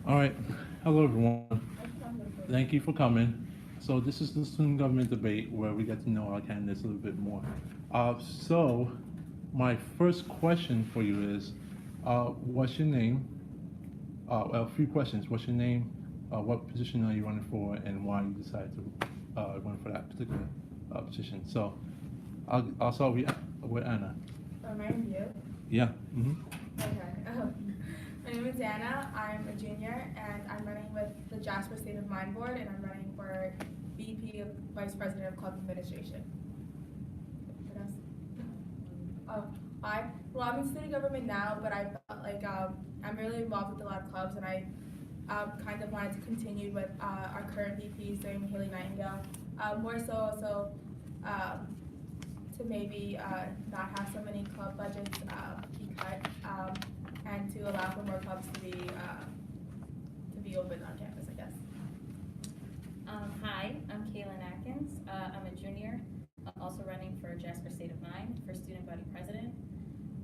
All right. Hello, everyone. Thank you for coming. So this is the student government debate where we get to know our candidates a little bit more. So my first question for you is, what's your name? Well, a few questions. What's your name? What position are you running for, and why you decided to run for that particular position? So I'll start with Anna. My name is Yeah. Mm-hmm. Okay. My name is Anna. I'm a junior, and I'm running with the Jasper State of Mind Board, and I'm running for VP of Vice President of Club Administration. What else? Oh, well, I'm in student government now, but I felt like I'm really involved with a lot of clubs, and I kind of wanted to continue with our current VPs doing Haley Nightingale. More so also to maybe not have so many club budgets be cut, and to allow for more clubs to be open on campus, I guess. Hi, I'm Kaylin Atkins. I'm a junior. I'm also running for Jasper State of Mind for Student Body President.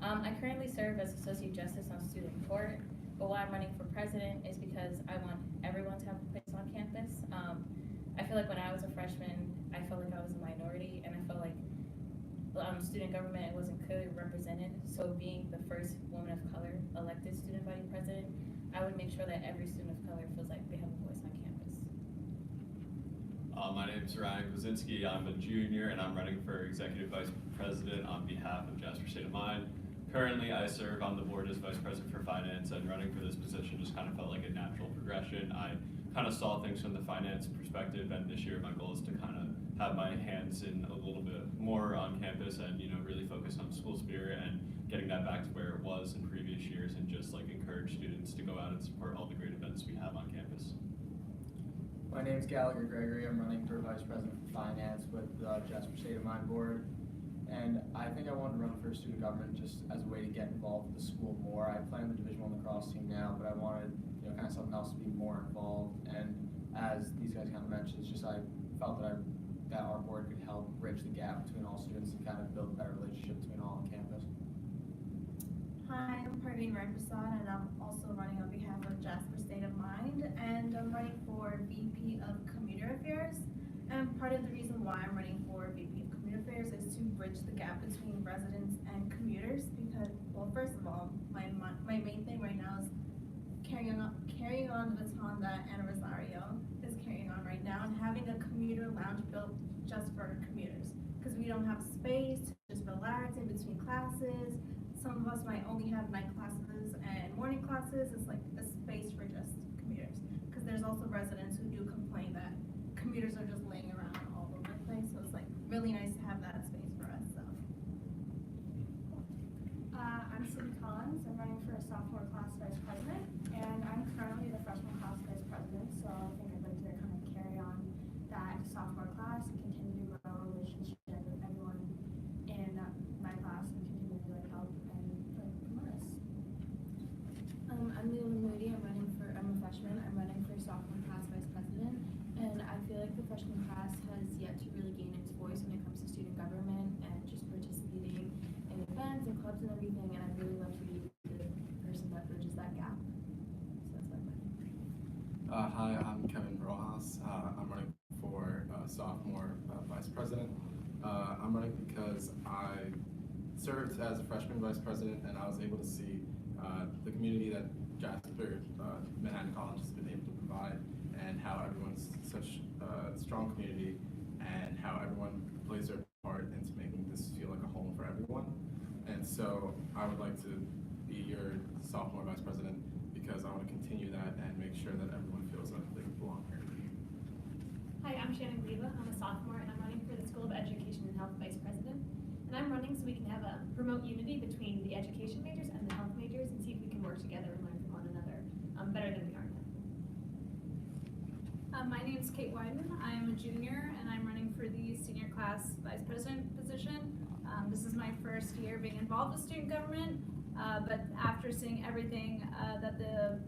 I currently serve as Associate Justice on Student Court, but why I'm running for President is because I want everyone to have a place on campus. I feel like when I was a freshman, I felt like I was a minority, and I felt like student government wasn't clearly represented. So being the first woman of color elected Student Body President, I would make sure that every student of color feels like they have a voice on campus. My name is Ryan Kwasinski. I'm a junior, and I'm running for Executive Vice President on behalf of Jasper State of Mind. Currently, I serve on the board as Vice President for Finance, and running for this position just kind of felt like a natural progression. I kind of saw things from the finance perspective, and this year my goal is to kind of have my hands in a little bit more on campus and, really focus on school spirit and getting that back to where it was in previous years, and just like encourage students to go out and support all the great events we have on campus. My name is Gallagher Gregory. I'm running for Vice President for Finance with the Jasper State of Mind Board. And I think I wanted to run for student government just as a way to get involved with the school more. I play on the Division I lacrosse team now, but I wanted, kind of something else to be more involved. And as these guys kind of mentioned, it's just I felt that our board could help bridge the gap between all students and kind of build a better relationship between all on campus. Hi, I'm Parveen Ramprasad, and I'm also running on behalf of Jasper State of Mind, and I'm running for VP of Commuter Affairs. And part of the reason why I'm running for VP of Commuter Affairs is to bridge the gap between residents and commuters, because, well, first of all, my main thing right now is carrying on the baton that Anna Rosario is carrying on right now, and having a commuter lounge built just for commuters, because we don't have space to just relax in between classes. Some of us might only have night classes and morning classes. It's like a space for just commuters, because there's also residents who do complain that commuters are just laying around all over the place, so it's like really nice to have that space for us. So I'm Cindy Collins. I'm running for a sophomore class vice president, and I'm currently the freshman class vice president, so I think I'd like to kind of carry on that sophomore class and continue to grow a relationship with everyone in my class and continue to help and promote us. I'm Leila Moody. I'm a freshman. I'm running for sophomore class vice president, and I feel like the freshman class has yet to really gain its voice when it comes to student government and just participating in events and clubs and everything, and I'd really love to be the person that bridges that gap. So that's what I'm running. Hi, I'm Kevin Rojas. I'm running for sophomore vice president. I'm running because I served as a freshman vice president, and I was able to see the community that Jasper Manhattan College has been able to provide, and how everyone's such a strong community, and how everyone plays their part into making this feel like a home for everyone. And so I would like to be your sophomore vice president because I want to continue that and make sure that everyone feels like they belong here. Hi, I'm Shannon Gleba. I'm a sophomore, and I'm running for the School of Education and Health vice president. And I'm running so we can have a promote unity between the education majors and the health majors, and see if we can work together and learn from one another better than we are now. My name is Kate Wyden. I'm a junior, and I'm running for the senior class vice president position. This is my first year being involved with student government, but after seeing everything that the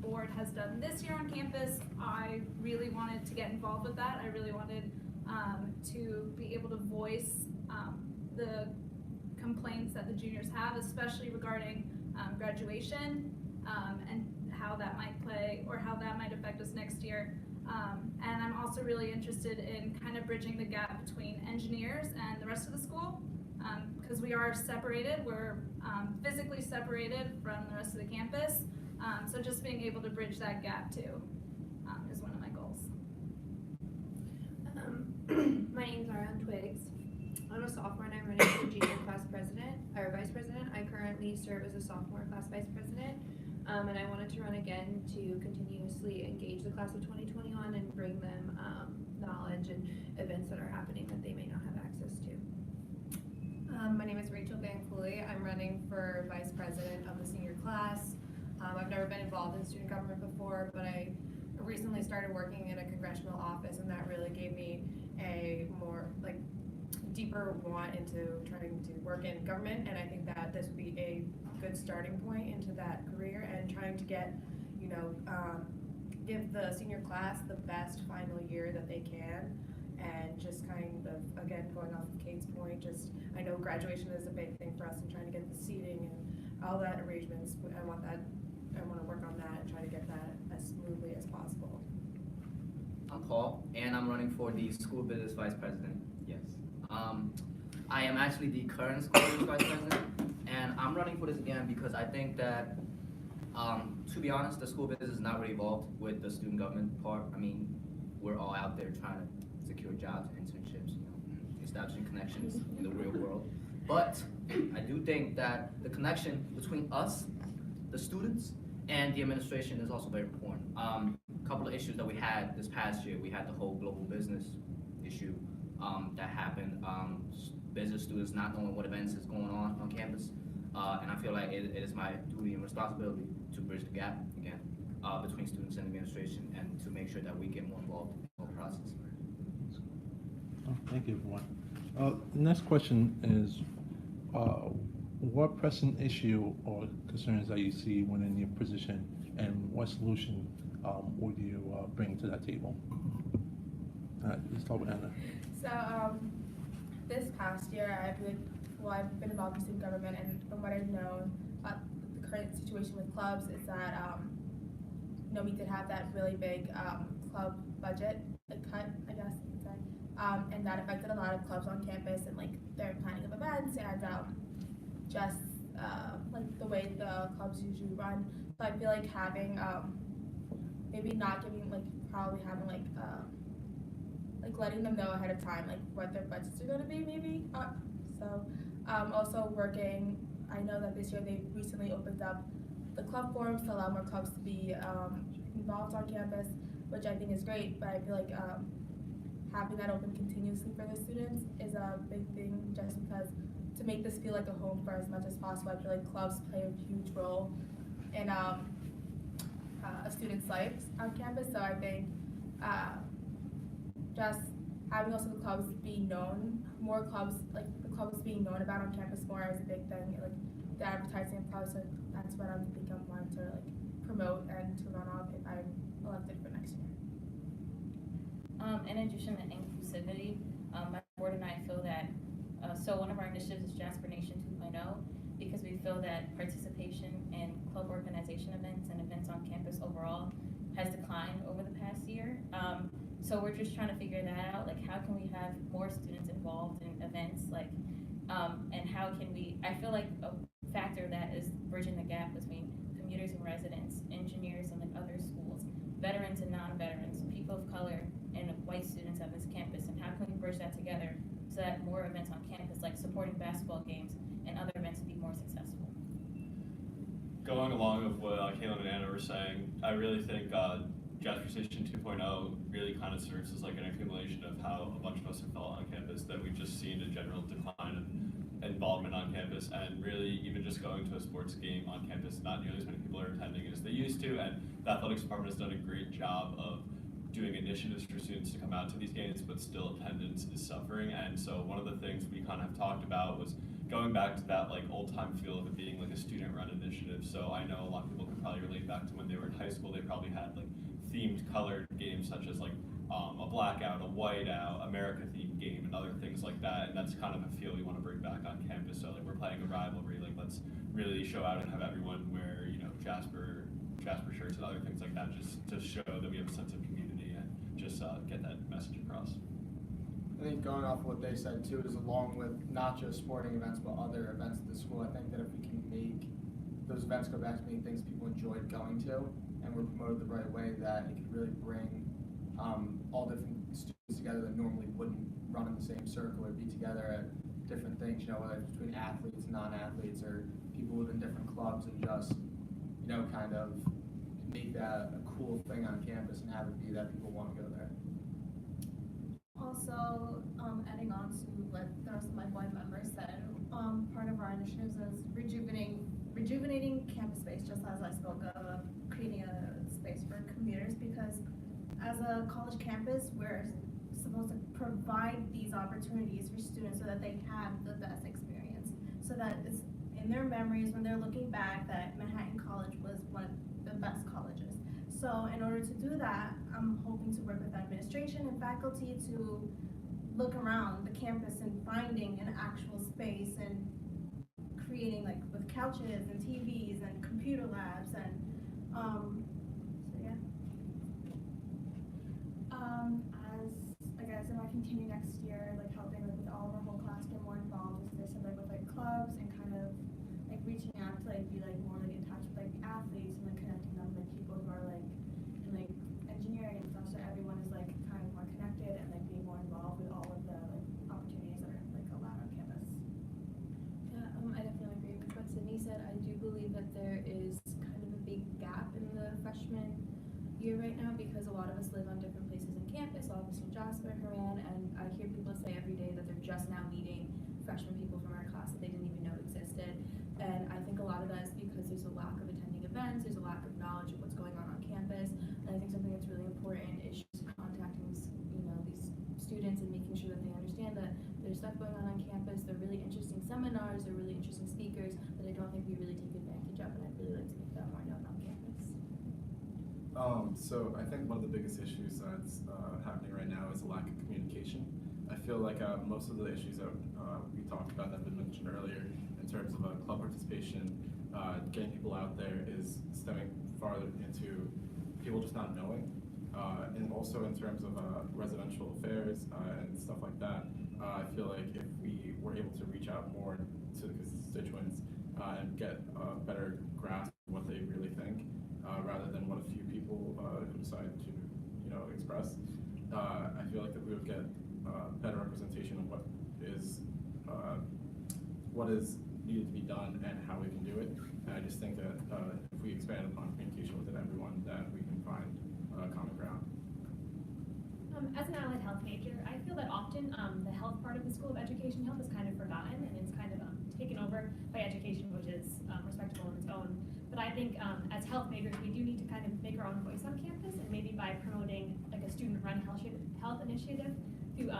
board has done this year on campus, I really wanted to get involved with that. I really wanted to be able to voice the complaints that the juniors have, especially regarding graduation, and how that might play, or how that might affect us next year. And I'm also really interested in kind of bridging the gap between engineers and the rest of the school, because we are separated, we're physically separated from the rest of the campus. So just being able to bridge that gap too is one of my goals. My name is Ariane Twiggs. I'm a sophomore and I'm running for junior class president, or vice president. I currently serve as a sophomore class vice president. And I wanted to run again to continuously engage the class of 2021 and bring them knowledge and events that are happening that they may not have access to. My name is Rachel Van Cooley. I'm running for vice president of the senior class. I've never been involved in student government before, but I recently started working in a congressional office, and that really gave me a more deeper want into trying to work in government. And I think that this would be a good starting point into that career, and trying to get, give the senior class the best final year that they can. And just kind of, again, going off of Kate's point, I know graduation is a big thing for us, and trying to get the seating and all that arrangements. I want to work on that and try to get that as smoothly as possible. I'm Paul, and I'm running for the school business vice president. Yes. I am actually the current school business vice president, and I'm running for this again because I think that, to be honest, the school business is not really involved with the student government part. I mean, we're all out there trying to secure jobs and internships, establishing connections in the real world. But I do think that the connection between us, the students, and the administration is also very important. A couple of issues that we had this past year, we had the whole global business issue that happened. Business students not knowing what events is going on campus. And I feel like it is my duty and responsibility to bridge the gap again between students and administration, and to make sure that we get more involved in the whole process. Oh, thank you, everyone. The next question is, what pressing issue or concerns that you see when in your position, and what solution would you bring to that table? Let's start with Anna. So this past year, I've been involved in student government, and from what I've known, the current situation with clubs is that we did have that really big club budget cut, I guess you could say, and that affected a lot of clubs on campus and their planning of events and just the way the clubs usually run. So I feel like having maybe not giving probably having letting them know ahead of time what their budgets are going to be, maybe. Also working, I know that this year they recently opened up the club forums to allow more clubs to be involved on campus, which I think is great, but I feel like having that open continuously for the students is a big thing, just because to make this feel like a home for as much as possible. I feel like clubs play a huge role in a student's lives on campus, so I think just having also the clubs being known, more clubs, the clubs being known about on campus more is a big thing, the advertising of clubs, so that's what I'm wanting to promote and to run on if I'm elected for next year. In addition to inclusivity, my board and I feel that, so one of our initiatives is Jasper Nation 2.0, because we feel that participation in club organization events and events on campus overall has declined over the past year. So we're just trying to figure that out, how can we have more students involved in events, and how can we, I feel like a factor that is bridging the gap between commuters and residents, engineers and other schools, veterans and non-veterans, people of color and white students at this campus, and how can we bridge that together so that more events on campus, like supporting basketball games and other events, would be more successful. Going along with what Caitlin and Anna were saying, I really think Jasper Station 2.0 really kind of serves as an accumulation of how a bunch of us have felt on campus, that we've just seen a general decline of involvement on campus, and really even just going to a sports game on campus, not nearly as many people are attending as they used to, and the athletics department has done a great job of doing initiatives for students to come out to these games, but still attendance is suffering. And so one of the things we kind of talked about was going back to that old-time feel of it being a student-run initiative. So I know a lot of people can probably relate back to when they were in high school. They probably had themed colored games such as a blackout, a whiteout, America-themed game, and other things like that. And that's kind of a feel we want to bring back on campus. So like we're playing a rivalry, like let's really show out and have everyone wear, you know, Jasper shirts and other things like that, just to show that we have a sense of community and just get that message across. I think going off of what they said too is along with not just sporting events but other events at the school, I think that if we can make those events go back to being things people enjoyed going to and were promoted the right way, that it could really bring all different students together that normally wouldn't run in the same circle or be together at different things, you know, whether it's between athletes and non-athletes or people within different clubs, and just, you know, kind of make that a cool thing on campus and have it be that people want to go there. Also, adding on to what the rest of my board members said, part of our initiatives is rejuvenating campus space, just as I spoke of, creating a space for commuters, because as a college campus, we're supposed to provide these opportunities for students so that they have the best experience, so that it's in their memories when they're looking back that Manhattan College was one of the best colleges. So in order to do that, I'm hoping to work with administration and faculty to look around the campus and finding an actual space and creating, like, with couches and TVs and computer labs and so yeah. As I continue next year, like helping with all of our whole class get more involved, as they said, like with like clubs and kind of like reaching out to like be like more like in touch with like athletes and like connecting them with people who are like in like engineering and stuff, so everyone is like kind of more connected and like being more involved with all of the like opportunities that are like allowed on campus. Yeah, I definitely agree with what Sydney said. I do believe that there is kind of a big gap in the freshman year right now, because a lot of us live on different places in campus, all of us from Jasper, Haran, and I hear people say every day that they're just now meeting freshman people from our class that they didn't even know existed. And I think a lot of that is because there's a lack of attending events, there's a lack of knowledge of what's going on campus, and I think something that's really important is just contacting these students and making sure that they understand that there's stuff going on campus. They're really interesting seminars, they're really interesting speakers that I don't think we really take advantage of, and I'd really like to make that more known on campus. So I think one of the biggest issues that's happening right now is a lack of communication. I feel like most of the issues that we talked about that have been mentioned earlier in terms of club participation, getting people out there, is stemming farther into people just not knowing. And also in terms of residential affairs and stuff like that, I feel like if we were able to reach out more to the constituents and get a better grasp of what they really think, rather than what a few people who decide to, you know, express, I feel like that we would get better representation of what is needed to be done and how we can do it. And I just think that if we expand upon communication within everyone, that we can find common ground. As an allied health major, I feel that often the health part of the School of Education Health is kind of forgotten, and it's kind of taken over by education, which is respectable in its own. But I think as health majors, we do need to kind of make our own voice on campus, and maybe by promoting like a student-run health initiative through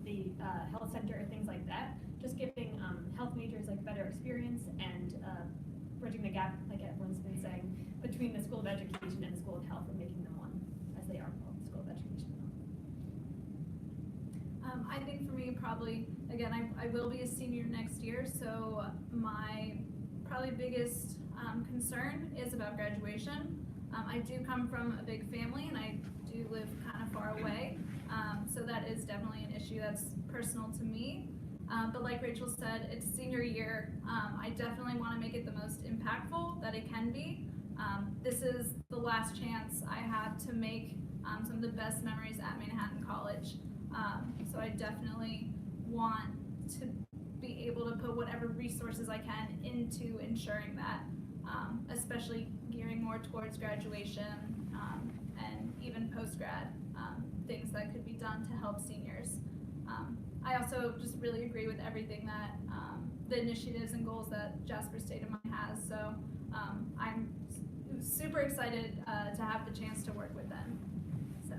the health center or things like that, just giving health majors like better experience and bridging the gap, like everyone's been saying, between the School of Education and the School of Health, and making them one, as they are called, the School of Education. I think for me, probably, again, I will be a senior next year, so my probably biggest concern is about graduation. I do come from a big family, and I do live kind of far away, so that is definitely an issue that's personal to me. But like Rachel said, it's senior year. I definitely want to make it the most impactful that it can be. This is the last chance I have to make some of the best memories at Manhattan College. So I definitely want to be able to put whatever resources I can into ensuring that, especially gearing more towards graduation and even post-grad, things that could be done to help seniors. I also just really agree with everything that the initiatives and goals that Jasper State of Mind has. So I'm super excited to have the chance to work with them. So.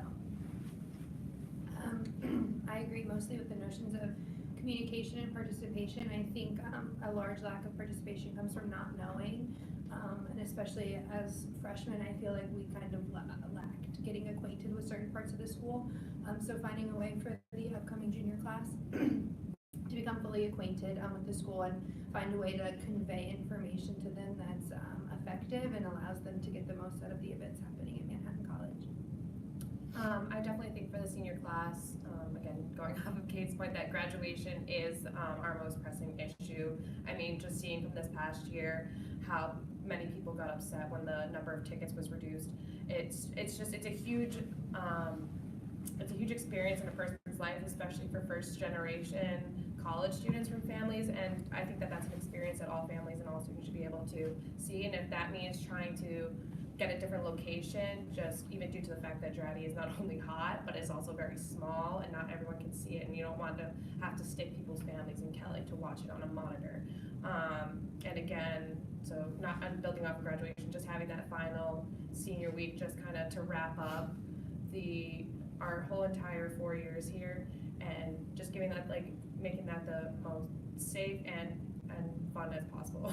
I agree mostly with the notions of communication and participation. I think a large lack of participation comes from not knowing, and especially especially as freshmen, I feel like we kind of lacked getting acquainted with certain parts of the school. So finding a way for the upcoming junior class to become fully acquainted with the school and find a way to convey information to them that's effective and allows them to get the most out of the events happening at Manhattan College. I definitely think for the senior class, again, going off of Kate's point, that graduation is our most pressing issue. I mean, just seeing from this past year how many people got upset when the number of tickets was reduced. It's a huge experience in a person's life, especially for first generation college students from families, and I think that that's an experience that all families and all students should be able to see. And if that means trying to get a different location, just even due to the fact that Draddy is not only hot, but it's also very small and not everyone can see it, and you don't want to have to stick people's families in Kelly to watch it on a monitor. And again, so not building off of graduation, just having that final senior week just kind of to wrap up our whole entire 4 years here, and just giving that, like, making that the most safe and fun as possible.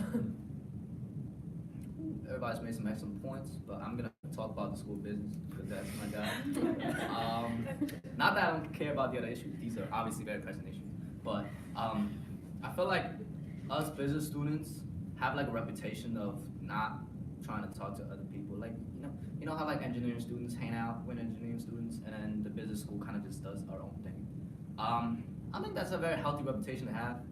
Everybody's made some excellent points, but I'm gonna talk about the school business because that's my job. Not that I don't care about the other issues; these are obviously very pressing issues. But I feel like us business students have like a reputation of not trying to talk to other people. Like you know how like engineering students hang out with engineering students, and then the business school kind of just does our own thing. I think that's a very healthy reputation to have.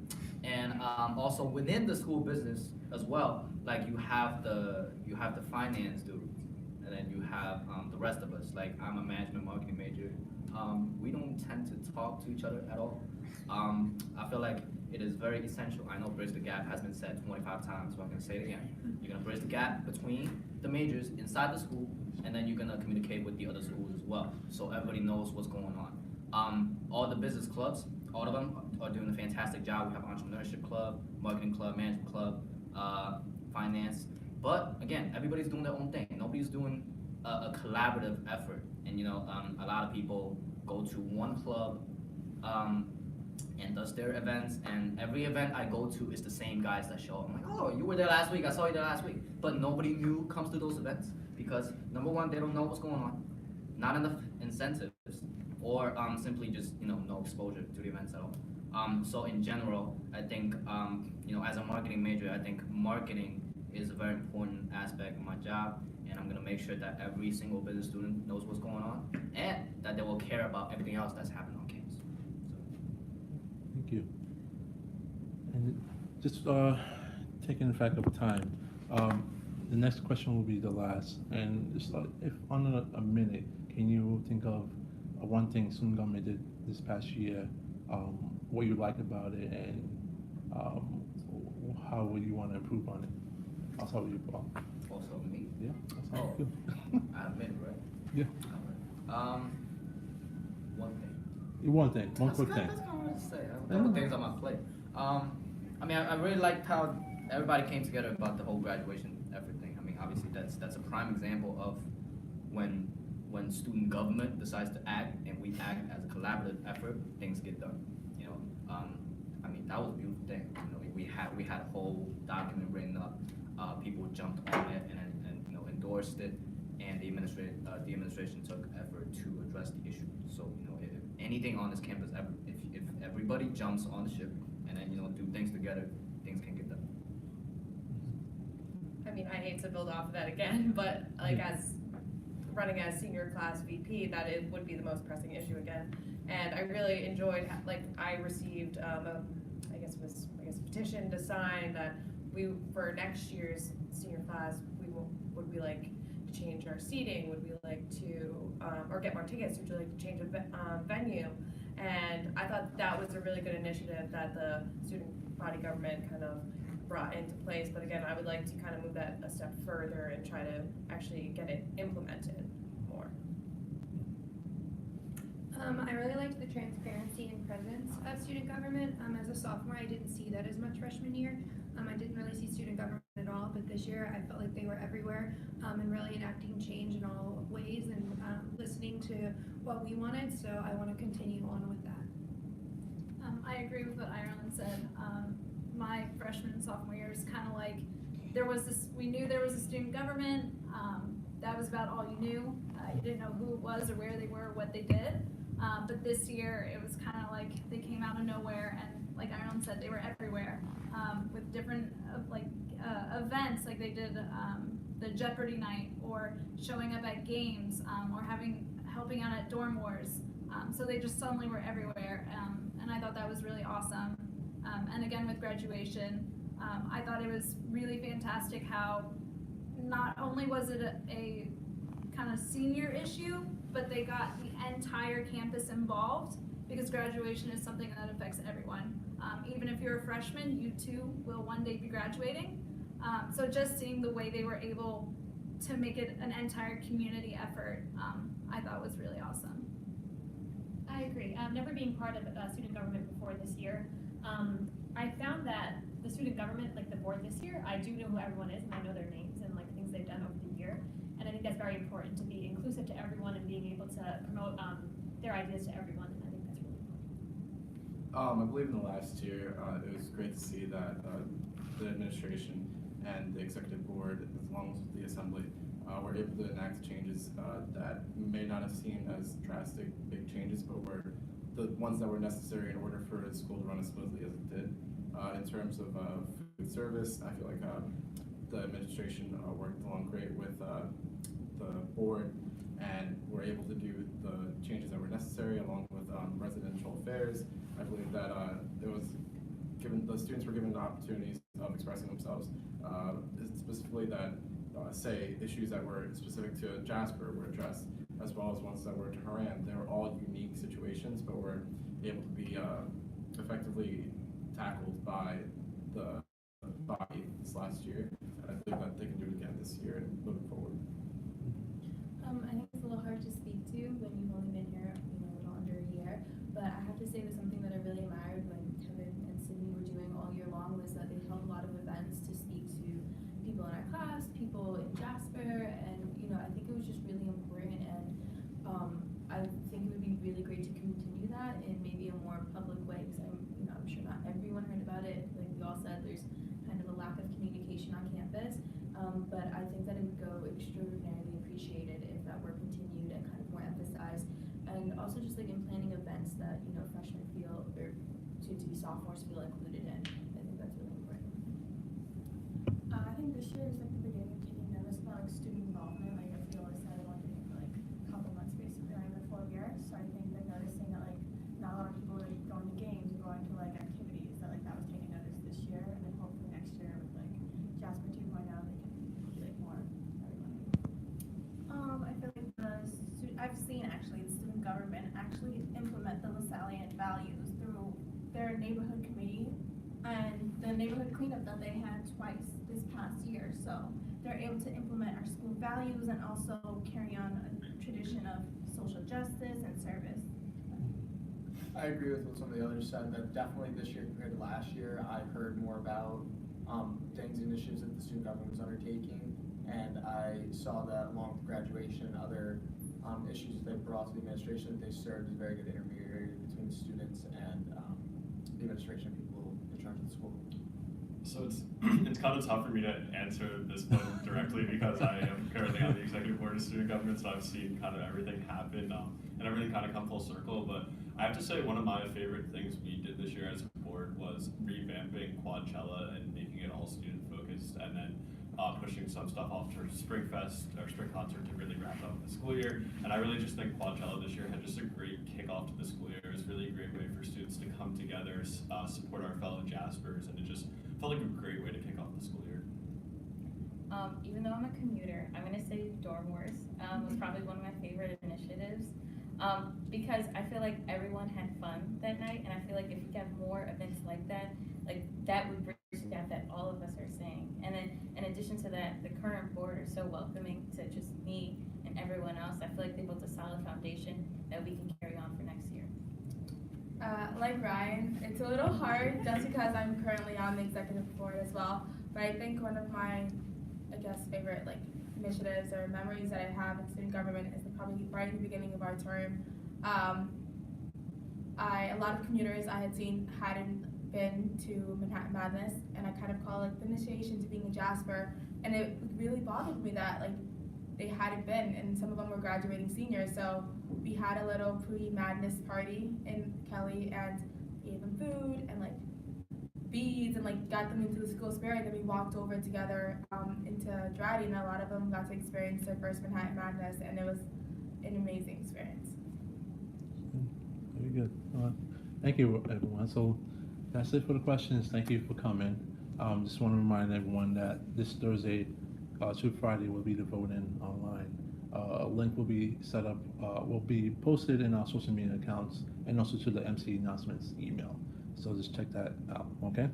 And also within the school business as well, like you have the finance dudes, and then you have the rest of us. Like I'm a management marketing major. We don't tend to talk to each other at all. I feel like it is very essential. I know bridge the gap has been said 25 times, so I'm gonna say it again. You're gonna bridge the gap between the majors inside the school, and then you're gonna communicate with the other schools as well, so everybody knows what's going on. All the business clubs, all of them are doing a fantastic job. We have entrepreneurship club, marketing club, management club, finance. But again, everybody's doing their own thing. Nobody's doing a collaborative effort. And a lot of people go to one club and does their events. And every event I go to is the same guys that show up. I'm like, oh, you were there last week. I saw you there last week. But nobody new comes to those events because number one, they don't know what's going on. Not enough incentives. Or simply just no exposure to the events at all. So in general, I think as a marketing major, I think marketing is a very important aspect of my job, and I'm gonna make sure that every single business student knows what's going on, and that they will care about everything else that's happening on campus. Thank you. And just taking the fact of time, the next question will be the last, and just if on a minute, can you think of one thing student government did this past year, what you like about it, and how would you want to improve on it? I'll start with you, Paul. Also me? Yeah, that's how you feel. I admit, right? Yeah. One thing. One quick thing. That's kind of what I say. I have a couple things on my plate. I mean, I really liked how everybody came together about the whole graduation effort thing. I mean, obviously that's a prime example of when student government decides to act and we act as a collaborative effort, things get done. I mean, that was a beautiful thing. We had a whole document written up. People jumped on it and endorsed it, and the administration took effort to address the issue. So if anything on this campus, if everybody jumps on the ship and then do things together, things can get done. I mean, I hate to build off of that again, but like as running as senior class VP, that it would be the most pressing issue again. And I really enjoyed, I received a petition to sign that for next year's senior class, would we like to change our seating? Would we like to, or get more tickets? Would you like to change a venue? And I thought that was a really good initiative that the student body government kind of brought into place. But again, I would like to kind of move that a step further and try to actually get it implemented more. I really liked the transparency and presence of student government. As a sophomore, I didn't see that as much freshman year. I didn't really see student government at all, but this year I felt like they were everywhere and really enacting change in all ways and listening to what we wanted, so I want to continue on with that. I agree with what Ireland said. My freshman and sophomore year is kind of like we knew there was a student government. That was about all you knew. You didn't know who it was or where they were, what they did. But this year, it was kind of like they came out of nowhere, and like Ireland said, they were everywhere with different events, like they did the Jeopardy night, or showing up at games, or helping out at dorm wars. So they just suddenly were everywhere, and I thought that was really awesome. And again, with graduation, I thought it was really fantastic how not only was it a kind of senior issue, but they got the entire campus involved, because graduation is something that affects everyone. Even if you're a freshman, you too will one day be graduating. So just seeing the way they were able to make it an entire community effort, I thought was really awesome. I agree. Never being part of student government before this year, I found that the student government, like the board this year, I do know who everyone is and I know their names and like things they've done over the year. And I think that's very important, to be inclusive to everyone and being able to promote their ideas to everyone. And I think that's really important. I believe in the last year, it was great to see that the administration and the executive board, as well as the assembly, were able to enact changes that may not have seemed as drastic, big changes, but were the ones that were necessary in order for the school to run as smoothly as it did. In terms of food service, I feel like the administration worked along great with the board, and were able to do the changes that were necessary along with residential affairs. I believe that the students were given the opportunities of expressing themselves, specifically that say issues that were specific to Jasper were addressed, as well as ones that were to Haran. They were all unique situations, but were able to be effectively tackled by the body this last year. And I believe that they can do it again this year and moving forward. I think it's a little hard to speak to when you've only been here, a little under a year. But I have to say that something that I really admired when Kevin and Sydney were doing all year long was that they held a lot of events to speak to people in our class, people in Jasper, and I think it was just really important. And I think it would be really great to continue that in maybe a more public way, because I'm sure not everyone heard about it. Like we all said, there's kind of a lack of communication on campus. But I think that it would go extraordinarily appreciated if that were continued and kind of more emphasized. And also just like in planning events that, freshmen feel, or to be sophomores feel included in. I think that's really important. I think this year is like the beginning of taking notice about like student involvement. Like I feel like I started working for like a couple months basically during the 4 years. So I think that noticing that like not a lot of people are going to games or going to like activities, that like that was taking notice this year, and then hopefully next year with like Jasper 2.0 they can be like more everybody. I feel like I've seen actually the student government actually implement the LaSallian values through their neighborhood committee and the neighborhood cleanup that they had twice this past year. So they're able to implement our school values and also carry on a tradition of social justice and service. I agree with what some of the others said, that definitely this year compared to last year, I've heard more about things, initiatives that the student government was undertaking, and I saw that along with graduation and other issues they brought to the administration, that they served as a very good intermediary between the students and the administration and people in charge of the school. So it's kind of tough for me to answer this one directly because I am currently on the executive board of student government, so I've seen kind of everything happen and everything kind of come full circle. But I have to say one of my favorite things we did this year as a board was revamping Quadcella and making it all student focused, and then pushing some stuff off to Spring Fest or Spring Concert to really wrap up the school year. And I really just think Quadcella this year had just a great kickoff to the school year. It was really a great way for students to come together, support our fellow Jaspers, and it just felt like a great way to kick off the school year. Even though I'm a commuter, I'm gonna say Dorm Wars was probably one of my favorite initiatives, because I feel like everyone had fun that night, and I feel like if we have more events like that would bridge the gap that all of us are saying. And then in addition to that, the current board are so welcoming to just me and everyone else. I feel like they built a solid foundation that we can carry on for next year. Like Ryan, it's a little hard just because I'm currently on the executive board as well. But I think one of my, favorite initiatives or memories that I have in student government is probably right in the beginning of our term. A lot of commuters I had seen hadn't been to Manhattan Madness, and I kind of call it the initiation to being a Jasper, and it really bothered me that like they hadn't been, and some of them were graduating seniors, so we had a little pre-madness party in Kelly and gave them food and like beads and like got them into the school spirit. Then we walked over together into Draddy, and a lot of them got to experience their first Manhattan Madness, and it was an amazing experience. Very good. Thank you, everyone. So that's it for the questions. Thank you for coming. Just want to remind everyone that this Thursday to Friday will be the voting online. A link will be set up, will be posted in our social media accounts and also to the MC announcements email. So just check that out, okay?